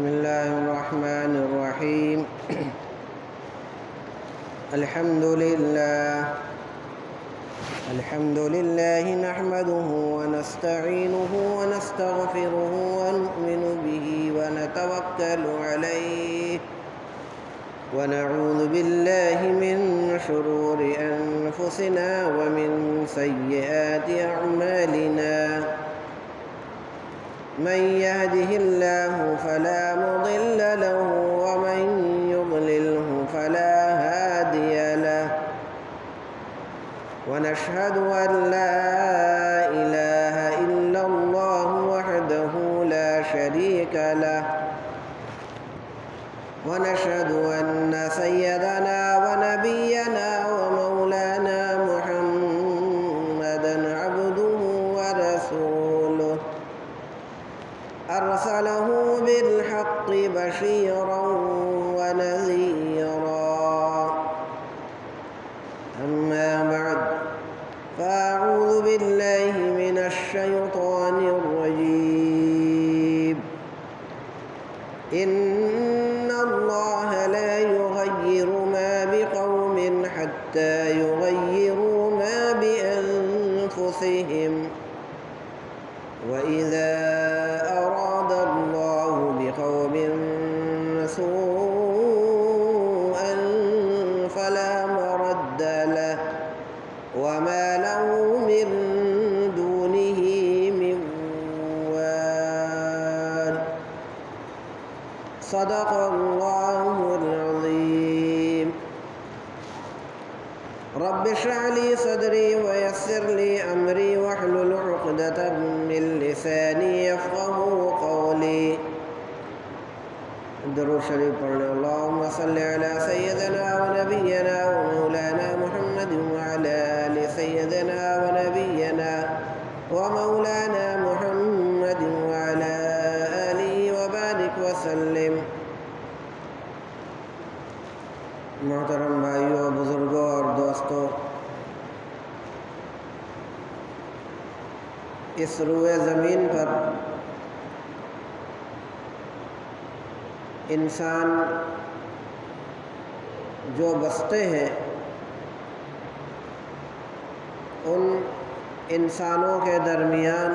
بسم الله الرحمن الرحيم الحمد لله نحمده ونستعينه ونستغفره ونؤمن به ونتوكل عليه ونعوذ بالله من شرور أنفسنا ومن سيئات أعمالنا من يهده الله فلا مضل له ومن يضلله فلا هادي له ونشهد أن لا إله إلا الله وحده لا شريك له ونشهد أن سيدنا ونبينا ومولانا محمدا عبده ورسوله أرسله بالحق بشيرا ونذيرا أما بعد فأعوذ بالله من الشيطان الرجيم إن الله لا يغير ما بقوم حتى يغيروا ما بأنفسهم وإذا أراد الله بقوم سوءا فلا مرد له وما له من دونه من وال صدق الله العظيم رب اشرح لي صدري ويسر لي أمري واحلل عقدة من لساني يفقهوا قولي درود شریف پڑھنا اللهم صل على سيدنا ونبينا ومولانا محمد وعلى آل سيدنا ونبينا ومولانا محمد وعلى آله وبارك وسلم محترم بھائیوں، بزرگوں اور دوستوں، اس روئے زمین پر انسان جو بستے ہیں ان انسانوں کے درمیان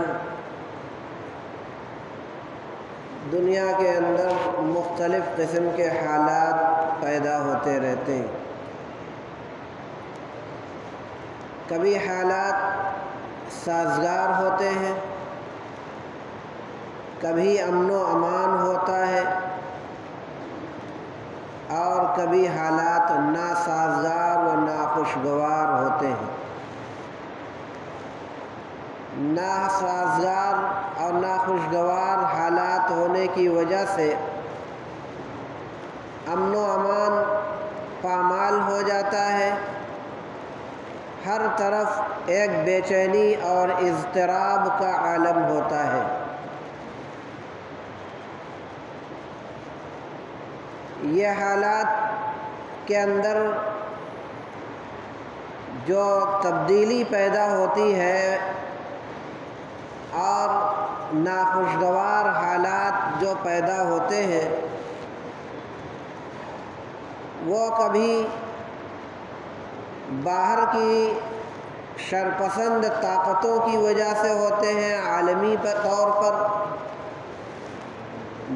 دنیا کے اندر مختلف قسم کے حالات پیدا ہوتے رہتے ہیں۔ کبھی حالات سازگار ہوتے ہیں، کبھی امن و امان ہوتا ہے، اور کبھی حالات ناسازگار و ناخوشگوار ہوتے ہیں۔ ناسازگار اور ناخوشگوار حالات ہونے کی وجہ سے امن و امان پامال ہو جاتا ہے، ہر طرف ایک بے چینی اور اضطراب کا عالم ہوتا ہے۔ یہ حالات کے اندر جو تبدیلی پیدا ہوتی ہے اور ناخوشگوار حالات جو پیدا ہوتے ہیں وہ کبھی باہر کی شرپسند طاقتوں کی وجہ سے ہوتے ہیں، عالمی طور پر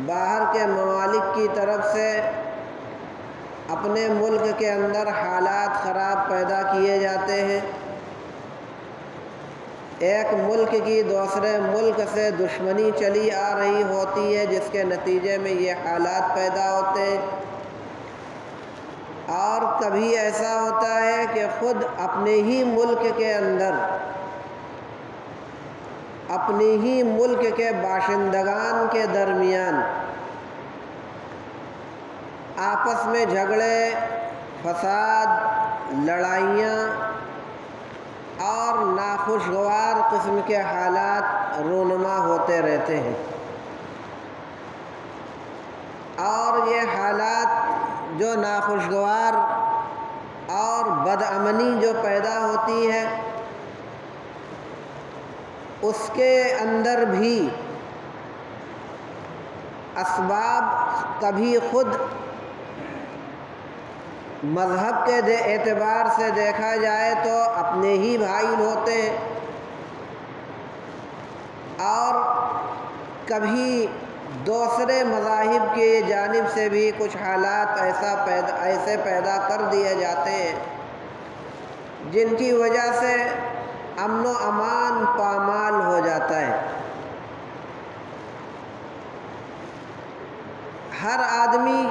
باہر کے ممالک کی طرف سے اپنے ملک کے اندر حالات خراب پیدا کیے جاتے ہیں، ایک ملک کی دوسرے ملک سے دشمنی چلی آ رہی ہوتی ہے جس کے نتیجے میں یہ حالات پیدا ہوتے ہیں، اور کبھی ایسا ہوتا ہے کہ خود اپنے ہی ملک کے اندر اپنے ہی ملک کے باشندگان کے درمیان آپس میں جھگڑے، فساد، لڑائیاں اور ناخوشگوار قسم کے حالات رونما ہوتے رہتے ہیں، اور یہ حالات جو ناخوشگوار اور بدامنی جو پیدا ہوتی ہے اس کے اندر بھی اسباب کبھی خود مذہب کے اعتبار سے دیکھا جائے تو اپنے ہی بھائی ہوتے ہیں، اور کبھی دوسرے مذاہب کی جانب سے بھی کچھ حالات ایسے پیدا کر دیے جاتے ہیں جن کی وجہ سے امن و امان پامال ہو جاتا ہے۔ ہر آدمی،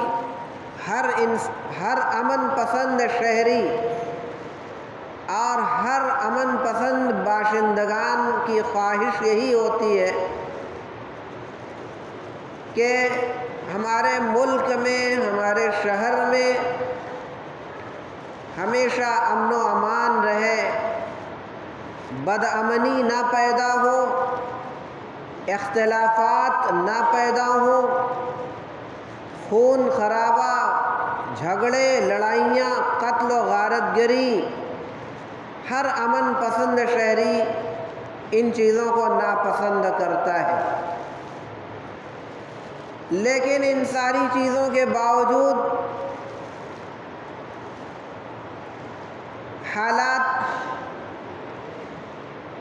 ہر امن پسند شہری اور ہر امن پسند باشندگان کی خواہش یہی ہوتی ہے کہ ہمارے ملک میں، ہمارے شہر میں ہمیشہ امن و امان رہے، بدامنی نہ پیدا ہو، اختلافات نہ پیدا ہوں، خون خرابہ، جھگڑے، لڑائیاں، قتل و غارت گری۔ ہر امن پسند شہری ان چیزوں کو ناپسند کرتا ہے، لیکن ان ساری چیزوں کے باوجود حالات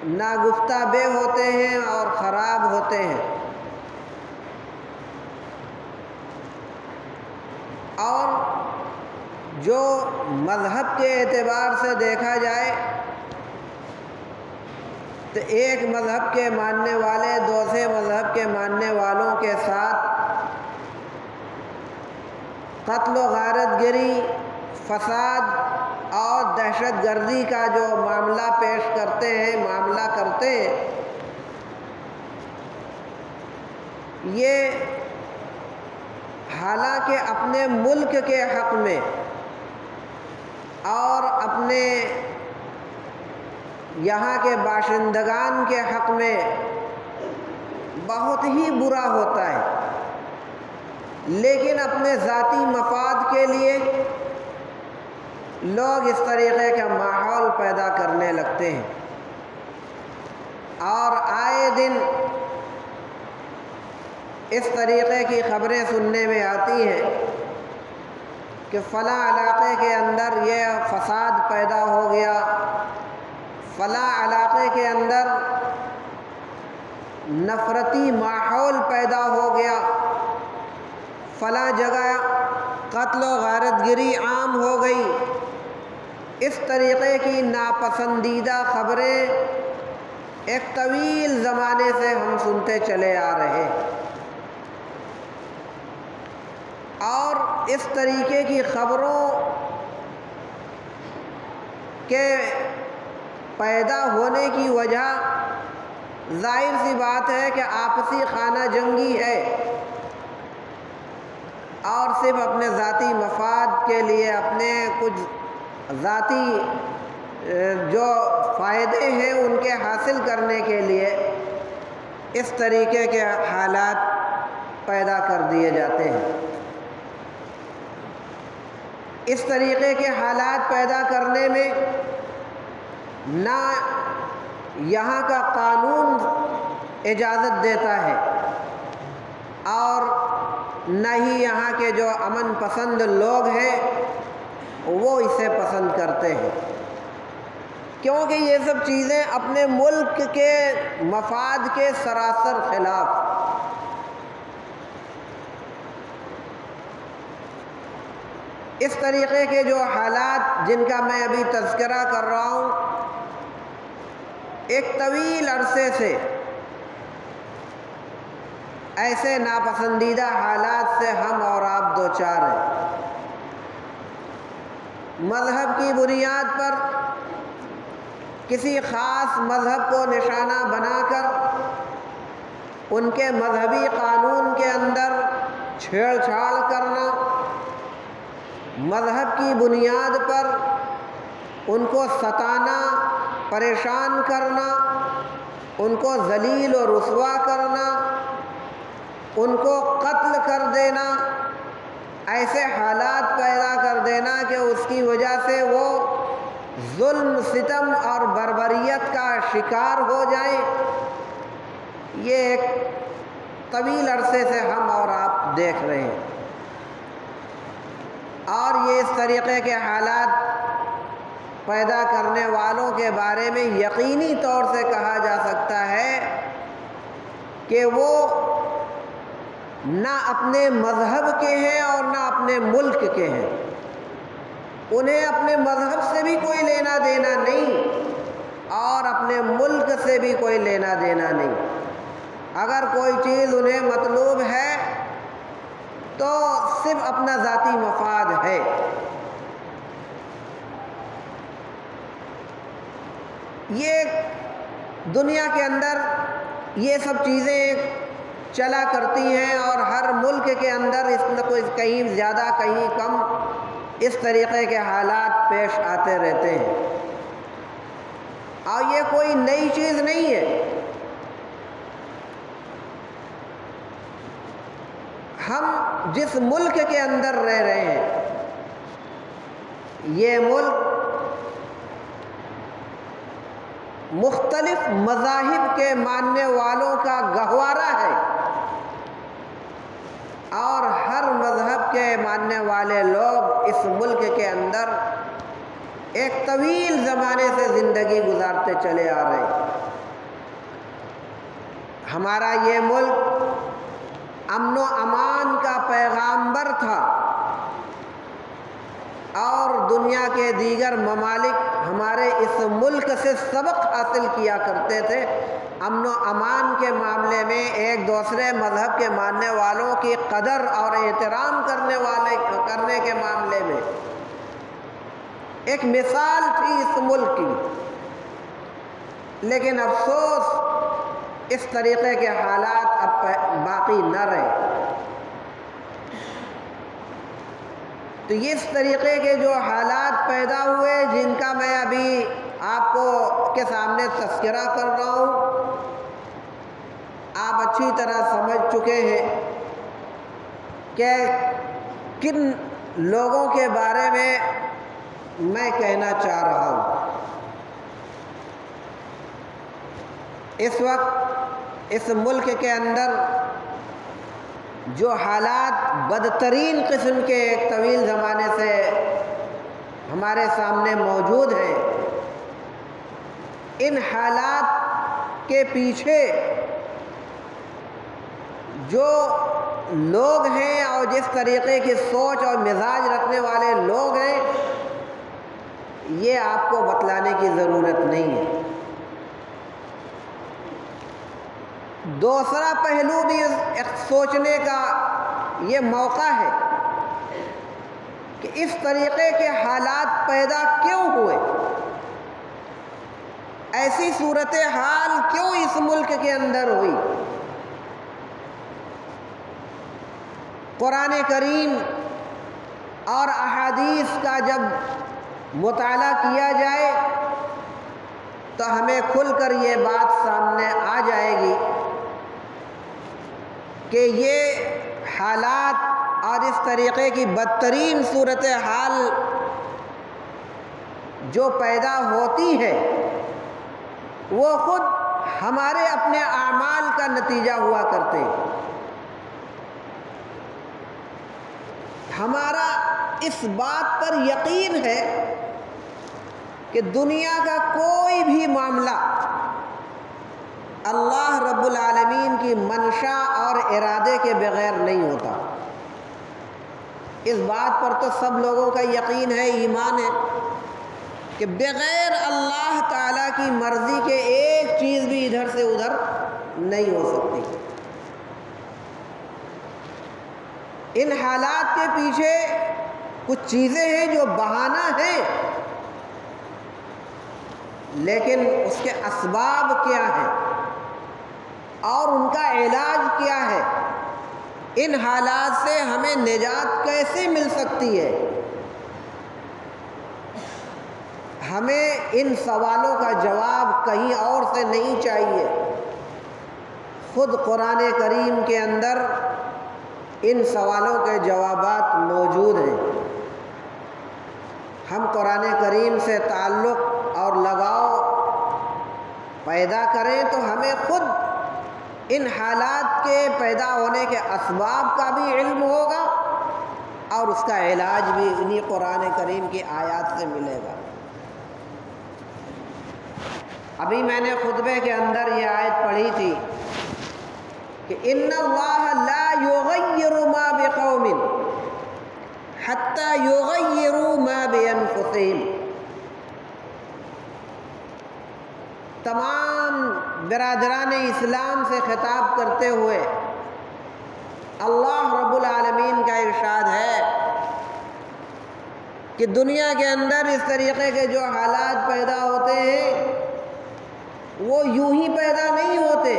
ناگفتہ بے ہوتے ہیں اور خراب ہوتے ہیں، اور جو مذہب کے اعتبار سے دیکھا جائے تو ایک مذہب کے ماننے والے دوسرے مذہب کے ماننے والوں کے ساتھ قتل و غارت گری، فساد اور دہشت گردی کا جو معاملہ کرتے ہیں، یہ حالانکہ اپنے ملک کے حق میں اور اپنے یہاں کے باشندگان کے حق میں بہت ہی برا ہوتا ہے، لیکن اپنے ذاتی مفاد کے لیے لوگ اس طریقے کا ماحول پیدا کرنے لگتے ہیں، اور آئے دن اس طریقے کی خبریں سننے میں آتی ہیں کہ فلاں علاقے کے اندر یہ فساد پیدا ہو گیا، فلاں علاقے کے اندر نفرتی ماحول پیدا ہو گیا، فلاں جگہ قتل و غارت گری عام ہو گئی۔ اس طریقے کی ناپسندیدہ خبریں ایک طویل زمانے سے ہم سنتے چلے آ رہے ہیں، اور اس طریقے کی خبروں کے پیدا ہونے کی وجہ ظاہر سی بات ہے کہ آپسی خانہ جنگی ہے، اور صرف اپنے ذاتی مفاد کے لیے، اپنے کچھ ذاتی جو فائدے ہیں ان کے حاصل کرنے کے لیے اس طریقے کے حالات پیدا کر دیے جاتے ہیں۔ اس طریقے کے حالات پیدا کرنے میں نہ یہاں کا قانون اجازت دیتا ہے، اور نہ ہی یہاں کے جو امن پسند لوگ ہیں وہ اسے پسند کرتے ہیں، کیونکہ یہ سب چیزیں اپنے ملک کے مفاد کے سراسر خلاف۔ اس طریقے کے جو حالات جن کا میں ابھی تذکرہ کر رہا ہوں، ایک طویل عرصے سے ایسے ناپسندیدہ حالات سے ہم اور آپ دوچار ہیں۔ مذہب کی بنیاد پر کسی خاص مذہب کو نشانہ بنا کر ان کے مذہبی قانون کے اندر چھیڑ چھاڑ کرنا، مذہب کی بنیاد پر ان کو ستانا، پریشان کرنا، ان کو ذلیل و رسوا کرنا، ان کو قتل کر دینا، ایسے حالات پیدا کر دینا کہ اس کی وجہ سے وہ ظلم، ستم اور بربریت کا شکار ہو جائیں، یہ ایک طویل عرصے سے ہم اور آپ دیکھ رہے ہیں، اور یہ اس طریقے کے حالات پیدا کرنے والوں کے بارے میں یقینی طور سے کہا جا سکتا ہے کہ وہ نہ اپنے مذہب کے ہیں اور نہ اپنے ملک کے ہیں۔ انہیں اپنے مذہب سے بھی کوئی لینا دینا نہیں اور اپنے ملک سے بھی کوئی لینا دینا نہیں۔ اگر کوئی چیز انہیں مطلوب ہے تو صرف اپنا ذاتی مفاد ہے۔ یہ دنیا کے اندر یہ سب چیزیں چلا کرتی ہیں، اور ہر ملک کے اندر اس میں کوئی کہیں زیادہ کہیں کم اس طریقے کے حالات پیش آتے رہتے ہیں، اور یہ کوئی نئی چیز نہیں ہے۔ ہم جس ملک کے اندر رہ رہے ہیں، یہ ملک مختلف مذاہب کے ماننے والوں کا گہوارہ ہے، اور ہر مذہب کے ماننے والے لوگ اس ملک کے اندر ایک طویل زمانے سے زندگی گزارتے چلے آ رہے ہیں۔ ہمارا یہ ملک امن و امان کا پیغامبر تھا، اور دنیا کے دیگر ممالک ہمارے اس ملک سے سبق حاصل کیا کرتے تھے امن و امان کے معاملے میں، ایک دوسرے مذہب کے ماننے والوں کی قدر اور احترام کرنے کے معاملے میں ایک مثال تھی اس ملک کی۔ لیکن افسوس اس طریقے کے حالات اب باقی نہ رہے۔ تو اس طریقے کے جو حالات پیدا ہوئے، جن کا میں ابھی آپ کے سامنے تذکرہ کر رہا ہوں، آپ اچھی طرح سمجھ چکے ہیں کہ کن لوگوں کے بارے میں میں کہنا چاہ رہا ہوں۔ اس وقت اس ملک کے اندر جو حالات بدترین قسم کے ایک طویل زمانے سے ہمارے سامنے موجود ہیں، ان حالات کے پیچھے جو لوگ ہیں اور جس طریقے کی سوچ اور مزاج رکھنے والے لوگ ہیں، یہ آپ کو بتلانے کی ضرورت نہیں ہے۔ دوسرا پہلو بھی سوچنے کا یہ موقع ہے کہ اس طریقے کے حالات پیدا کیوں ہوئے، ایسی صورتحال کیوں اس ملک کے اندر ہوئی۔ قرآن کریم اور احادیث کا جب مطالعہ کیا جائے تو ہمیں کھل کر یہ بات سامنے آ جائے گی کہ یہ حالات اور اس طریقے کی بدترین صورتحال جو پیدا ہوتی ہے وہ خود ہمارے اپنے اعمال کا نتیجہ ہوا کرتے ہیں۔ ہمارا اس بات پر یقین ہے کہ دنیا کا کوئی بھی معاملہ اللہ رب العالمین کی منشا اور ارادے کے بغیر نہیں ہوتا۔ اس بات پر تو سب لوگوں کا یقین ہے، ایمان ہے کہ بغیر اللہ تعالیٰ کی مرضی کے ایک چیز بھی ادھر سے ادھر نہیں ہو سکتی۔ ان حالات کے پیچھے کچھ چیزیں ہیں جو بہانہ ہیں، لیکن اس کے اسباب کیا ہیں اور ان کا علاج کیا ہے، ان حالات سے ہمیں نجات کیسے مل سکتی ہے، ہمیں ان سوالوں کا جواب کہیں اور سے نہیں چاہیے۔ خود قرآن کریم کے اندر ان سوالوں کے جوابات موجود ہیں۔ ہم قرآن کریم سے تعلق اور لگاؤ پیدا کریں تو ہمیں خود ان حالات کے پیدا ہونے کے اسباب کا بھی علم ہوگا اور اس کا علاج بھی انہی قرآن کریم کی آیات سے ملے گا۔ ابھی میں نے خطبے کے اندر یہ آیت پڑھی تھی کہ ان اللہ لا یغیر ما بقوم حتی یغیروا ما بانفسہم۔ تمام برادران اسلام سے خطاب کرتے ہوئے اللہ رب العالمین کا ارشاد ہے کہ دنیا کے اندر اس طریقے کے جو حالات پیدا ہوتے ہیں وہ یوں ہی پیدا نہیں ہوتے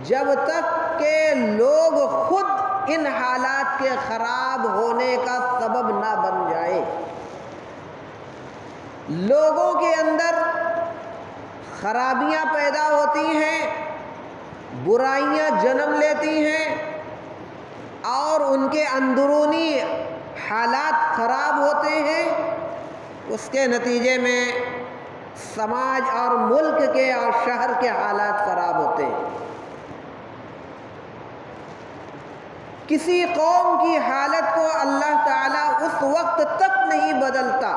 جب تک کہ لوگ خود ان حالات کے خراب ہونے کا سبب نہ بن جائے۔ لوگوں کے اندر خرابیاں پیدا ہوتی ہیں، برائیاں جنم لیتی ہیں اور ان کے اندرونی حالات خراب ہوتے ہیں، اس کے نتیجے میں سماج اور ملک کے اور شہر کے حالات خراب ہوتے ہیں۔ کسی قوم کی حالت کو اللہ تعالیٰ اس وقت تک نہیں بدلتا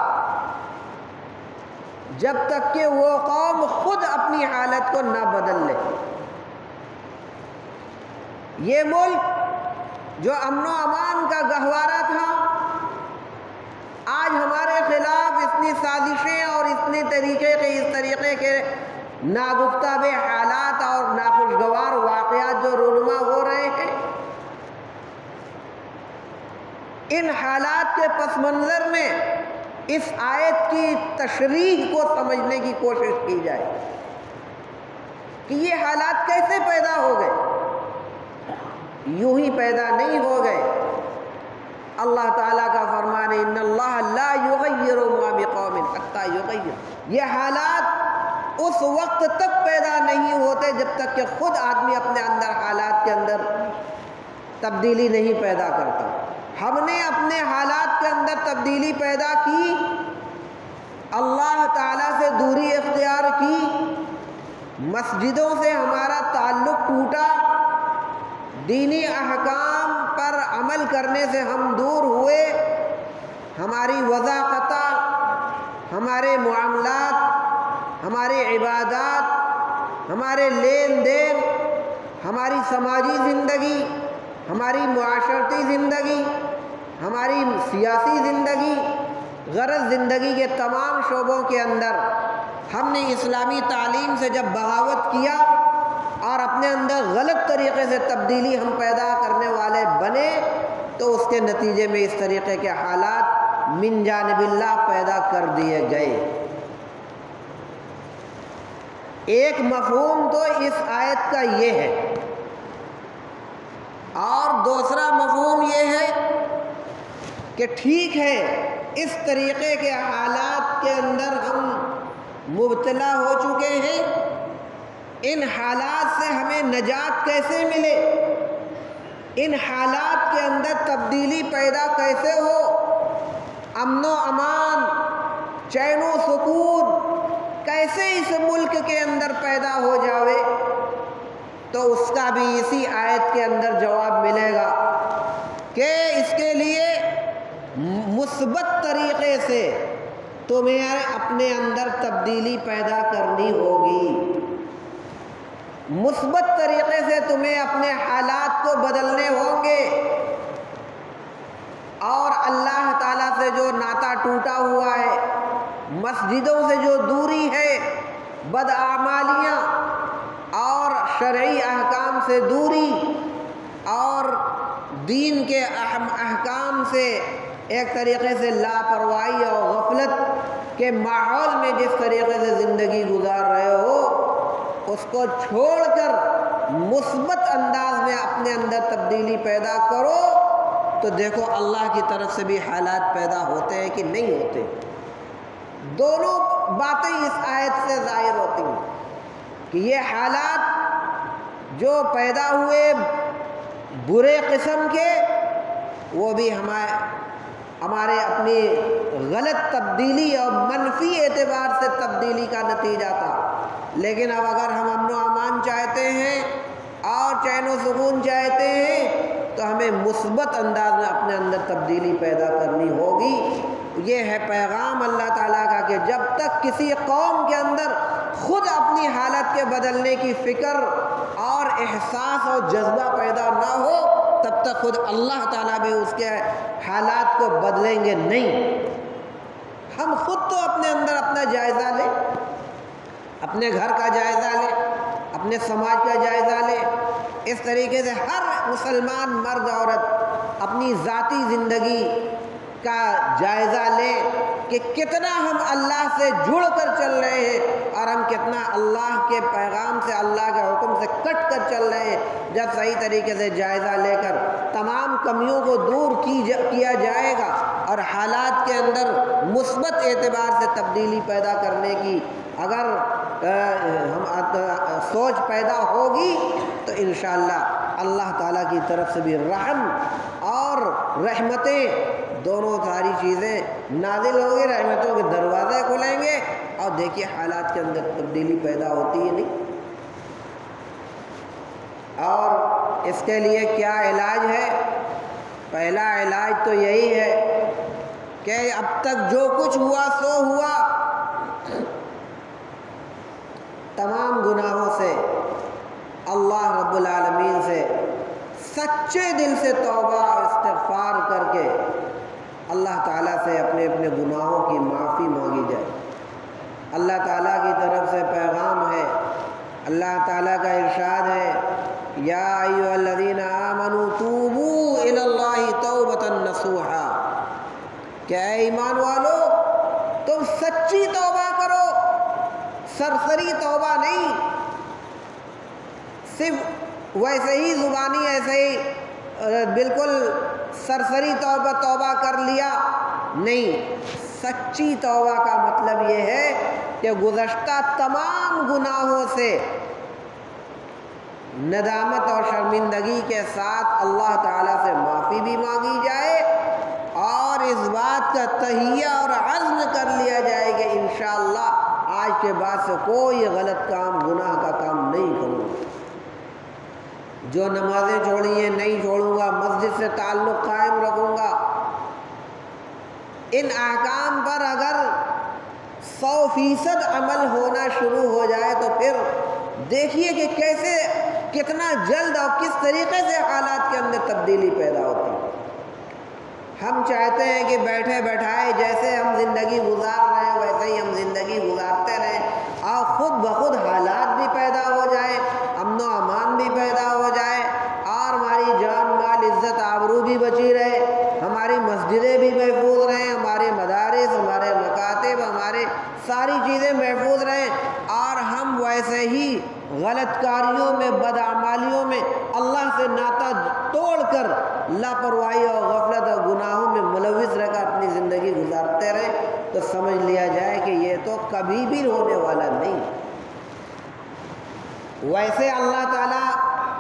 جب تک کہ وہ قوم خود اپنی حالت کو نہ بدل لے۔ یہ ملک جو امن و امان کا گہوارہ تھا، آج ہمارے خلاف اتنی سازشیں اور اتنے اس طریقے کے ناگفتہ حالات اور ناخوشگوار واقعات جو رونما ہو رہے ہیں، ان حالات کے پس منظر میں اس آیت کی تشریح کو سمجھنے کی کوشش کی جائے کہ یہ حالات کیسے پیدا ہو گئے۔ یوں ہی پیدا نہیں ہو گئے۔ اللہ تعالیٰ کا فرمان ہے ان اللہ لا یغیر ما بقوم حتی یغیر۔ یہ حالات اس وقت تک پیدا نہیں ہوتے جب تک کہ خود آدمی اپنے اندر حالات کے اندر تبدیلی نہیں پیدا کرتا۔ ہم نے اپنے حالات کے اندر تبدیلی پیدا کی، اللہ تعالیٰ سے دوری اختیار کی، مسجدوں سے ہمارا تعلق ٹوٹا، دینی احکام پر عمل کرنے سے ہم دور ہوئے، ہماری وضاقتہ، ہمارے معاملات، ہمارے عبادات، ہمارے لین دین، ہماری سماجی زندگی، ہماری معاشرتی زندگی، ہماری سیاسی زندگی، غرض زندگی کے تمام شعبوں کے اندر ہم نے اسلامی تعلیم سے جب بغاوت کیا اور اپنے اندر غلط طریقے سے تبدیلی ہم پیدا کرنے والے بنے تو اس کے نتیجے میں اس طریقے کے حالات من جانب اللہ پیدا کر دیے گئے۔ ایک مفہوم تو اس آیت کا یہ ہے، اور دوسرا مفہوم یہ ہے کہ ٹھیک ہے اس طریقے کے حالات کے اندر ہم مبتلا ہو چکے ہیں، ان حالات سے ہمیں نجات کیسے ملے، ان حالات کے اندر تبدیلی پیدا کیسے ہو، امن و امان، چین و سکون کیسے اس ملک کے اندر پیدا ہو جاوے، تو اس کا بھی اسی آیت کے اندر جواب ملے گا کہ اس کے لیے مثبت طریقے سے تمہیں اپنے اندر تبدیلی پیدا کرنی ہوگی، مثبت طریقے سے تمہیں اپنے حالات کو بدلنے ہوں گے، اور اللہ تعالیٰ سے جو ناطہ ٹوٹا ہوا ہے، مسجدوں سے جو دوری ہے، بداعمالیاں اور شرعی احکام سے دوری اور دین کے احکام سے ایک طریقے سے لاپرواہی اور غفلت کے ماحول میں جس طریقے سے زندگی گزار رہے ہو، اس کو چھوڑ کر مثبت انداز میں اپنے اندر تبدیلی پیدا کرو تو دیکھو اللہ کی طرف سے بھی حالات پیدا ہوتے ہیں کہ نہیں ہوتے۔ دونوں باتیں اس آیت سے ظاہر ہوتی ہیں کہ یہ حالات جو پیدا ہوئے برے قسم کے، وہ بھی ہمارے اپنی غلط تبدیلی اور منفی اعتبار سے تبدیلی کا نتیجہ تھا، لیکن اب اگر ہم امن و امان چاہتے ہیں اور چین و سکون چاہتے ہیں تو ہمیں مثبت انداز میں اپنے اندر تبدیلی پیدا کرنی ہوگی۔ یہ ہے پیغام اللہ تعالیٰ کا کہ جب تک کسی قوم کے اندر خود اپنی حالت کے بدلنے کی فکر اور احساس اور جذبہ پیدا نہ ہو تب تک خود اللہ تعالیٰ بھی اس کے حالات کو بدلیں گے نہیں۔ ہم خود تو اپنے اندر اپنا جائزہ لیں، اپنے گھر کا جائزہ لیں، اپنے سماج کا جائزہ لیں۔ اس طریقے سے ہر مسلمان مرد عورت اپنی ذاتی زندگی کا جائزہ لیں کہ کتنا ہم اللہ سے جڑ کر چل رہے ہیں اور ہم کتنا اللہ کے پیغام سے، اللہ کے حکم سے کٹ کر چل رہے ہیں۔ جب صحیح طریقے سے جائزہ لے کر تمام کمیوں کو دور کیا جائے گا اور حالات کے اندر مثبت اعتبار سے تبدیلی پیدا کرنے کی اگر سوچ پیدا ہوگی تو انشاءاللہ اللہ تعالیٰ کی طرف سے بھی رحم اور رحمتیں دونوں ساری چیزیں نازل ہوں گی، رحمتوں کے دروازے کھلیں گے اور دیکھیے حالات کے اندر تبدیلی پیدا ہوتی ہے نہیں۔ اور اس کے لیے کیا علاج ہے؟ پہلا علاج تو یہی ہے کہ اب تک جو کچھ ہوا سو ہوا، تمام گناہوں سے اللہ رب العالمین سے سچے دل سے توبہ اور استغفار کر کے اللہ تعالیٰ سے اپنے اپنے گناہوں کی معافی مانگی جائے۔ اللہ تعالیٰ کی طرف سے پیغام ہے، اللہ تعالیٰ کا ارشاد ہے، یا ایھا الذین آمنوا توبوا الی اللہ توبۃ نصوحا، کہ اے ایمان والو تم سچی توبہ کرو، سرسری توبہ نہیں، صرف ویسے ہی زبانی ایسے ہی بالکل سرسری توبہ کر لیا نہیں۔ سچی توبہ کا مطلب یہ ہے کہ گزشتہ تمام گناہوں سے ندامت اور شرمندگی کے ساتھ اللہ تعالیٰ سے معافی بھی مانگی جائے اور اس بات کا تہیہ اور عزم کر لیا جائے کہ انشاءاللہ آج کے بعد سے کوئی غلط کام، گناہ کا کام نہیں کروں گا، جو نمازیں چھوڑی ہیں نہیں چھوڑوں گا، مسجد سے تعلق قائم رکھوں گا۔ ان احکام پر اگر 100% عمل ہونا شروع ہو جائے تو پھر دیکھیے کہ کیسے، کتنا جلد اور کس طریقے سے حالات کے اندر تبدیلی پیدا ہوتی ہے۔ ہم چاہتے ہیں کہ بیٹھے بیٹھائے جیسے ہم زندگی گزار رہے ہیں ویسے ہی ہم زندگی گزارتے رہیں اور خود بخود حالات بھی پیدا ہو جائیں، امن و امان بھی پیدا ہو جائے اور ہماری جان مال عزت آبرو بھی بچی رہے، ہماری مسجدیں بھی محفوظ رہیں، ہمارے مدارس، ہمارے مکاتب، ہمارے ساری چیزیں محفوظ رہیں اور ہم ویسے ہی غلط کاریوں میں، بدعمالیوں میں اللہ سے ناطہ توڑ کر لاپرواہی اور غفلت اور گناہوں میں ملوث رہ کر اپنی زندگی گزارتے رہے تو سمجھ لیا جائے کہ یہ تو کبھی بھی ہونے والا نہیں۔ ویسے اللہ تعالیٰ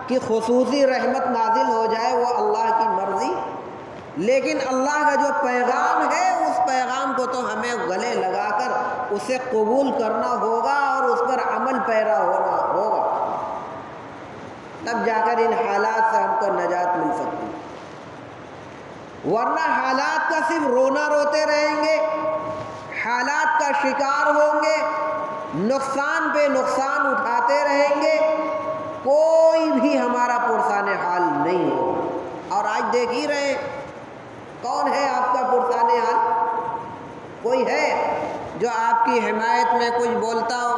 کی خصوصی رحمت نازل ہو جائے وہ اللہ کی مرضی، لیکن اللہ کا جو پیغام ہے اس پیغام کو تو ہمیں گلے لگا کر اسے قبول کرنا ہوگا اور اس پر عمل پیرا ہونا ہوگا، تب جا کر ان حالات سے ہم کو نجات مل سکتی، ورنہ حالات کا صرف رونا روتے رہیں گے، حالات کا شکار ہوں گے، نقصان پہ نقصان اٹھاتے رہیں گے، کوئی بھی ہمارا پرسان حال نہیں ہوگا۔ اور آج دیکھ ہی رہے کون ہے آپ کا پرسان حال؟ کوئی ہے جو آپ کی حمایت میں کچھ بولتا ہو؟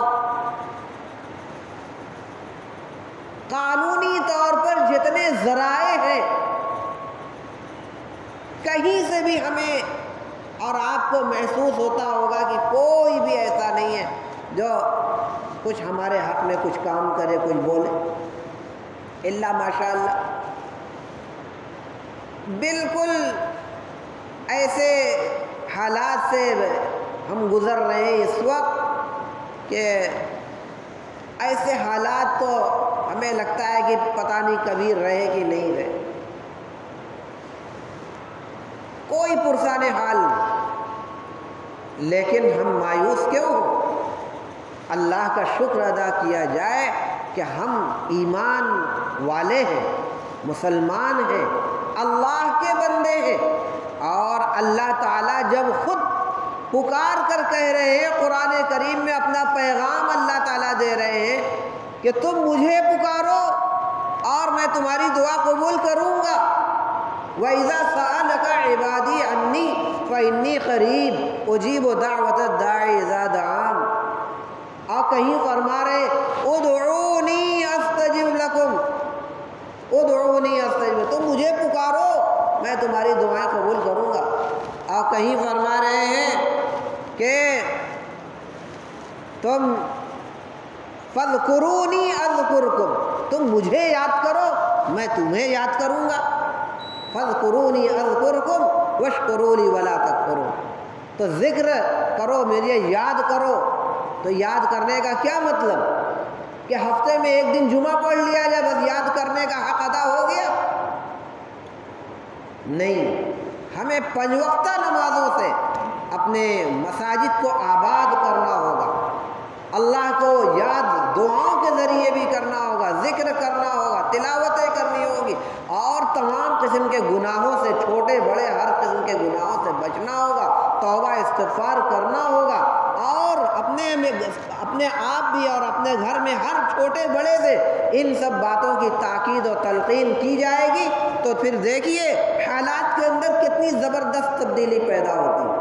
قانونی طور پر جتنے ذرائع ہیں کہیں سے بھی ہمیں اور آپ کو محسوس ہوتا ہوگا کہ کوئی بھی ایسا نہیں ہے جو کچھ ہمارے حق میں کچھ کام کرے، کچھ بولے، الا ماشاء اللہ۔ بالکل ایسے حالات سے ہم گزر رہے ہیں اس وقت کہ ایسے حالات تو ہمیں لگتا ہے کہ پتہ نہیں کبھی رہے کہ نہیں رہے، کوئی پرسان حال نہیں، لیکن ہم مایوس کیوں ہوں؟ اللہ کا شکر ادا کیا جائے کہ ہم ایمان والے ہیں، مسلمان ہیں، اللہ کے بندے ہیں، اور اللہ تعالیٰ جب خود پکار کر کہہ رہے ہیں، قرآن کریم میں اپنا پیغام اللہ تعالیٰ دے رہے ہیں کہ تم مجھے پکارو اور میں تمہاری دعا قبول کروں گا۔ وَإِذَا سَأَلَكَ عِبَادِي عَنِّي فَإِنِّي قَرِيبٌ أُجِيبُ دَعْوَةَ الدَّاعِ إِذَا دَعَانِ، اور کہیں فرما رہے ادعونی استجب لکم، ادعونی استجب، تم مجھے پکارو میں تمہاری دعائیں قبول کروں گا۔ اور کہیں فرما رہے ہیں کہ تم فاذکرونی اذکرکم، تم مجھے یاد کرو میں تمہیں یاد کروں گا۔ فاذکرونی اذکرکم واشکروا لی ولا تکفرون، تو ذکر کرو مجھے یاد کرو۔ تو یاد کرنے کا کیا مطلب کہ ہفتے میں ایک دن جمعہ پڑھ لیا جائے بس یاد کرنے کا حق ادا ہو گیا؟ نہیں، ہمیں 5 وقتہ نمازوں سے اپنے مساجد کو آباد کرنا ہوگا، اللہ کو یاد دعاؤں کے ذریعے بھی کرنا ہوگا، ذکر کرنا ہوگا، تلاوتیں کرنی ہوگی، اور تمام قسم کے گناہوں سے، چھوٹے بڑے ہر قسم کے گناہوں سے بچنا ہوگا، توبہ استغفار کرنا ہوگا، اور اپنے آپ بھی اور اپنے گھر میں ہر چھوٹے بڑے سے ان سب باتوں کی تاکید و تلقین کی جائے گی، تو پھر دیکھیے حالات کے اندر کتنی زبردست تبدیلی پیدا ہوتی ہے۔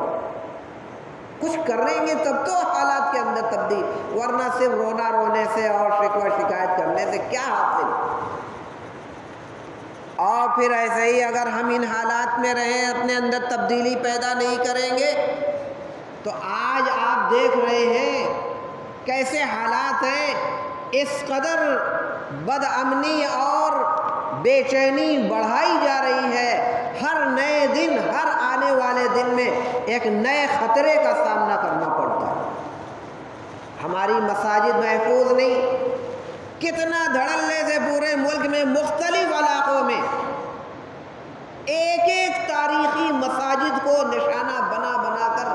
کچھ کریں گے تب تو حالات کے اندر تبدیل، ورنہ صرف رونا رونے سے اور شکوہ شکایت کرنے سے کیا حاصل؟ اور پھر ایسے ہی اگر ہم ان حالات میں رہیں، اپنے اندر تبدیلی پیدا نہیں کریں گے، تو آج آپ دیکھ رہے ہیں کیسے حالات ہیں، اس قدر بد امنی اور بے چینی بڑھائی جا رہی ہے، ہر نئے دن، ہر آنے والے دن میں ایک نئے خطرے کا سامنا کرنا پڑتا ہے۔ ہماری مساجد محفوظ نہیں، کتنا دھڑلے سے پورے ملک میں مختلف علاقوں میں ایک ایک تاریخی مساجد کو نشانہ بنا بنا کر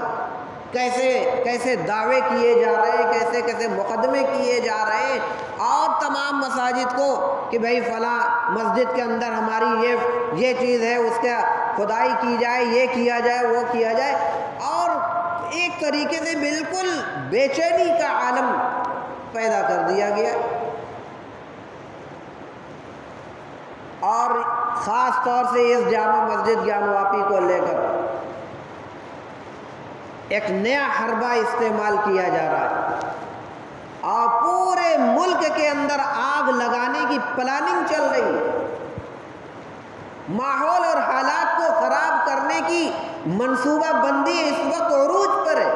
کیسے دعوے کیے جا رہے ہیں، کیسے کیسے مقدمے کیے جا رہے ہیں، اور تمام مساجد کو کہ بھئی فلاں مسجد کے اندر ہماری یہ چیز ہے، اس کا کھدائی کی جائے، یہ کیا جائے، وہ کیا جائے، اور ایک طریقے سے بالکل بے چینی کا عالم پیدا کر دیا گیا۔ اور خاص طور سے اس جامع مسجد گیانواپی کو لے کر ایک نیا حربہ استعمال کیا جا رہا ہے، اور پورے ملک کے اندر آگ لگانے کی پلاننگ چل رہی ہے، ماحول اور حالات کو خراب کرنے کی منصوبہ بندی اس وقت عروج پر ہے۔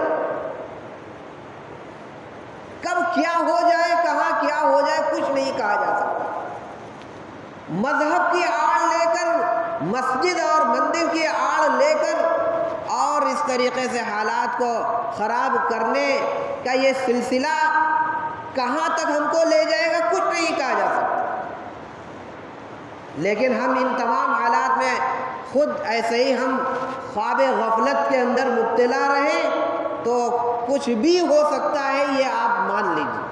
کب کیا ہو جائے، کہاں کیا ہو جائے، کچھ نہیں کہا جا سکتا۔ مذہب کی آڑ لے کر، مسجد اور مندر کی آڑ لے کر، اور اس طریقے سے حالات کو خراب کرنے کا یہ سلسلہ کہاں تک ہم کو لے جائے گا، کچھ نہیں کہا جا سکتا۔ لیکن ہم ان تمام حالات میں خود ایسے ہی ہم خواب غفلت کے اندر مبتلا رہیں تو کچھ بھی ہو سکتا ہے، یہ آپ مان لیجیے۔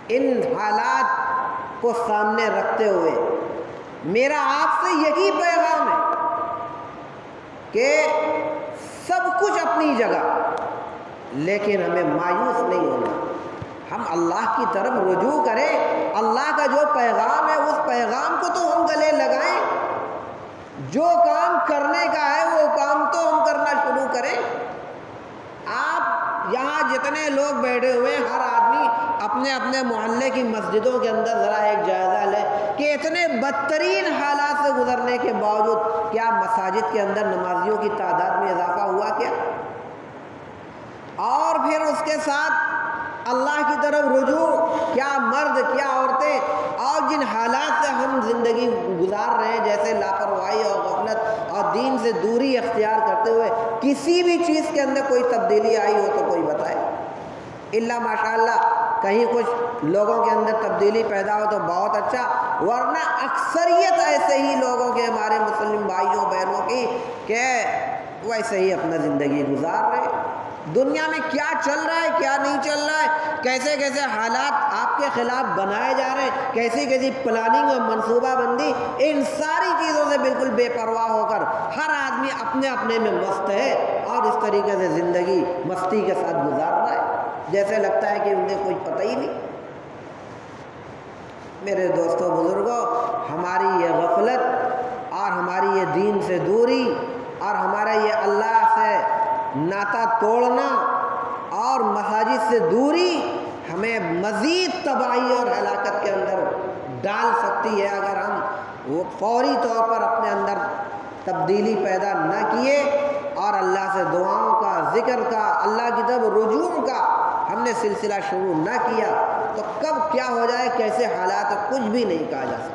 ان حالات کو سامنے رکھتے ہوئے میرا آپ سے یہی پیغام ہے کہ سب کچھ اپنی جگہ، لیکن ہمیں مایوس نہیں ہونا، ہم اللہ کی طرف رجوع کریں، اللہ کا جو پیغام ہے اس پیغام کو تو ہم گلے لگائیں، جو کام کرنے کا ہے وہ کام تو ہم کرنا شروع کریں۔ آپ یہاں جتنے لوگ بیٹھے ہوئے ہیں، ہر آدمی اپنے اپنے محلے کی مسجدوں کے اندر ذرا ایک جائزہ لے کہ اتنے بدترین حالات سے گزرنے کے باوجود کیا مساجد کے اندر نمازیوں کی تعداد میں اضافہ ہوا کیا؟ اور پھر اس کے ساتھ اللہ کی طرف رجوع، کیا مرد کیا عورتیں، اور جن حالات سے ہم زندگی گزار رہے ہیں جیسے لاپرواہی اور غفلت اور دین سے دوری اختیار کرتے ہوئے کسی بھی چیز کے اندر کوئی تبدیلی آئی ہو تو کوئی بتائے۔ الا ماشاءاللہ کہیں کچھ لوگوں کے اندر تبدیلی پیدا ہو تو بہت اچھا، ورنہ اکثریت ایسے ہی لوگوں کے، ہمارے مسلم بھائیوں بہنوں کی، کہ ویسے ہی اپنا زندگی گزار رہے۔ دنیا میں کیا چل رہا ہے کیا نہیں چل رہا ہے، کیسے کیسے حالات آپ کے خلاف بنائے جا رہے ہیں، کیسی کیسی پلاننگ اور منصوبہ بندی، ان ساری چیزوں سے بالکل بے پرواہ ہو کر ہر آدمی اپنے اپنے میں مست ہے اور اس طریقے سے زندگی مستی کے ساتھ گزار رہا ہے، جیسے لگتا ہے کہ انہیں کوئی پتہ ہی نہیں۔ میرے دوستوں بزرگوں، ہماری یہ غفلت اور ہماری یہ دین سے دوری اور ہمارا یہ اللہ سے ناطہ توڑنا اور مساجد سے دوری ہمیں مزید تباہی اور ہلاکت کے اندر ڈال سکتی ہے اگر ہم وہ فوری طور پر اپنے اندر تبدیلی پیدا نہ کیے اور اللہ سے دعاؤں کا، ذکر کا، اللہ کی طرف رجوع کا ہم نے سلسلہ شروع نہ کیا تو کب کیا ہو جائے، کیسے حالات، کچھ بھی نہیں کہا جا سکتا۔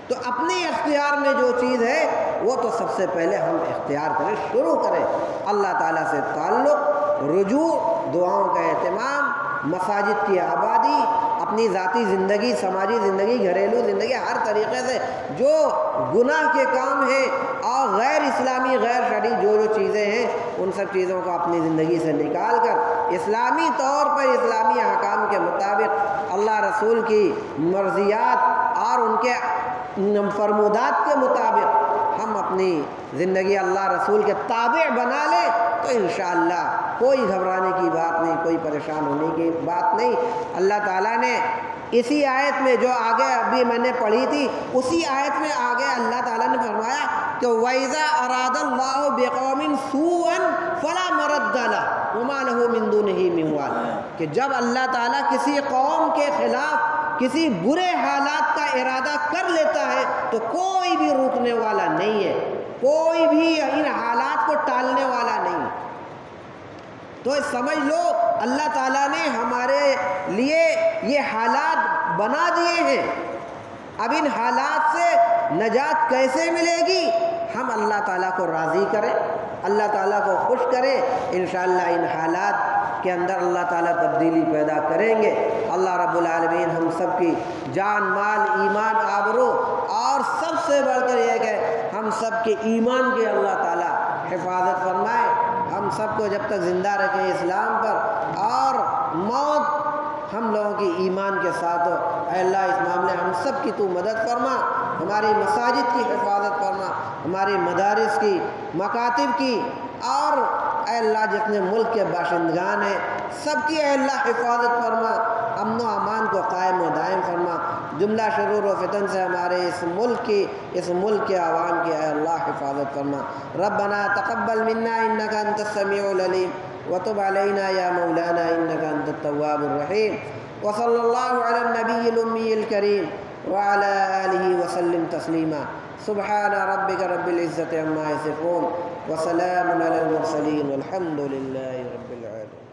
تو اپنے اختیار میں جو چیز ہے وہ تو سب سے پہلے ہم اختیار کریں، شروع کریں، اللہ تعالیٰ سے تعلق، رجوع، دعاؤں کا اہتمام، مساجد کی آبادی، اپنی ذاتی زندگی، سماجی زندگی، گھریلو زندگی، ہر طریقے سے جو گناہ کے کام ہیں اور غیر اسلامی، غیر شرعی جو چیزیں ہیں ان سب چیزوں کو اپنی زندگی سے نکال کر اسلامی طور پر، اسلامی احکام کے مطابق، اللہ رسول کی مرضیات اور ان کے فرمودات کے مطابق ہم اپنی زندگی اللہ رسول کے تابع بنا لیں تو انشاءاللہ کوئی گھبرانے کی بات نہیں، کوئی پریشان ہونے کی بات نہیں۔ اللہ تعالیٰ نے اسی آیت میں جو آگے ابھی میں نے پڑھی تھی، اسی آیت میں آگے اللہ تعالیٰ نے فرمایا کہ وَإِذَا أَرَادَ اللَّهُ بِقَوْمٍ سُوءًا فَلَا مَرَدَّ لَهُ وَمَا لَهُ مِن دُونِهِ مِن وَالٍ، کہ جب اللہ تعالیٰ کسی قوم کے خلاف کسی برے حالات کا ارادہ کر لیتا ہے تو کوئی بھی روکنے والا نہیں ہے، کوئی بھی ان حالات کو ٹالنے والا نہیں۔ تو سمجھ لو اللہ تعالیٰ نے ہمارے لیے یہ حالات بنا دیے ہیں، اب ان حالات سے نجات کیسے ملے گی؟ ہم اللہ تعالیٰ کو راضی کریں، اللہ تعالیٰ کو خوش کریں، انشاءاللہ ان حالات کے اندر اللہ تعالیٰ تبدیلی پیدا کریں گے۔ اللہ رب العالمین ہم سب کی جان، مال، ایمان، آبرو اور سب سے بڑھ کر یہ کہ ہم سب کے ایمان کی اللہ تعالیٰ حفاظت فرمائے، ہم سب کو جب تک زندہ رکھے اسلام پر اور موت ہم لوگوں کی ایمان کے ساتھ ہو۔ اے اللہ اس معاملے ہم سب کی تو مدد فرما، ہماری مساجد کی حفاظت فرما، ہماری مدارس کی، مکاتب کی، اور اے اللہ جتنے ملک کے باشندگان ہیں سب کی اے اللہ حفاظت فرما، امن و امان کو قائم و دائم فرما، جملہ شرور و فتن سے ہمارے اس ملک کے عوام کی اے اللہ حفاظت فرما۔ ربنا تقبل منا انک انت السمیع العلیم وتب علینا یا مولانا انک انت التواب الرحیم، وصلی اللہ علی النبی الامی الکریم وعلی آلہ وسلم تسلیما۔ سبحان ربک رب العزت عما یصفون وسلام علی المرسلین والحمد للہ رب العالمین۔